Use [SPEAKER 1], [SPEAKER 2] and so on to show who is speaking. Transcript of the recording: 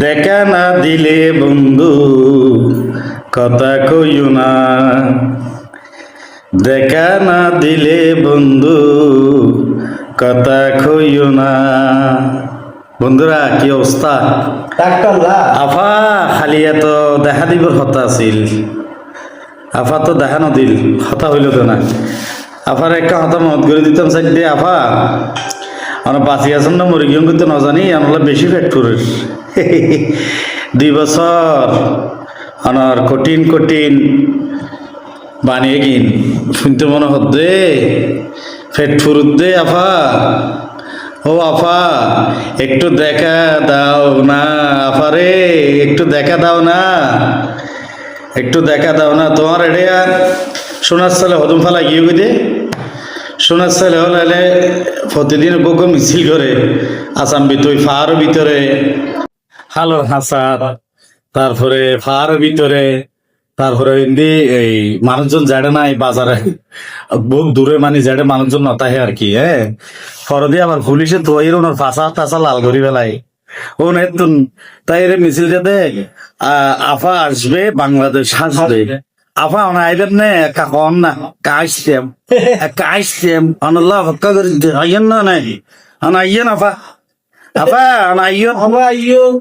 [SPEAKER 1] দেখা না দিলে বন্ধু কথা কইও না, দেখা না দিলে বন্ধু কথা কইও না। বন্ধুরা কি অবস্থা? আফা খালি এত দেখা দিবর কথা আছিল, আফা তো দেখা নদিল, হতা হইল তো না। আফার একটা হতা মত করে দিতাম সাইড দিয়ে, আফা আমরা বাঁচি আছেন না মরি গিয়ে কিন্তু না জানি আমরা বেশি ফেট করিস 2 বছর আমার কঠিন কঠিন বানিয়ে গিন শুনতে মনে হচ্ছে ফেট ফুরুত দে। আফা ও আফা একটু দেখা দাও না, আফারে একটু দেখা দাও না, একটু দেখা দাও না। তোমার এড়িয়া সোনার সালে হদম ফালা গিয়ে দে, সোনার সালে হলে প্রতিদিন গোগো মিছিল করে আসাম ভিতরে ফার ভিতরে হালোর হাসার, তারপরে ফার ভিতরে, তারপরে হিন্দি এই মানুষজন যাড়ে না এই বাজারে বহু দূরে মানে যাড়ে মানুষজন নতাহে আর কি। পরে দিয়ে আবার পুলিশে তো ওনার ফাঁসা টাসা লাল করি বেলাই ও নেতুন তাই রে মিছিল যাতে আফা আসবে বাংলাদেশ আসবে। আফা অনা আইবেন না কাকন না কাইস্টেম অনাল্লাহ হক্কা করে আইয়েন না নাই আনা আইয়েন আফা, আফা আনা আইয়েন।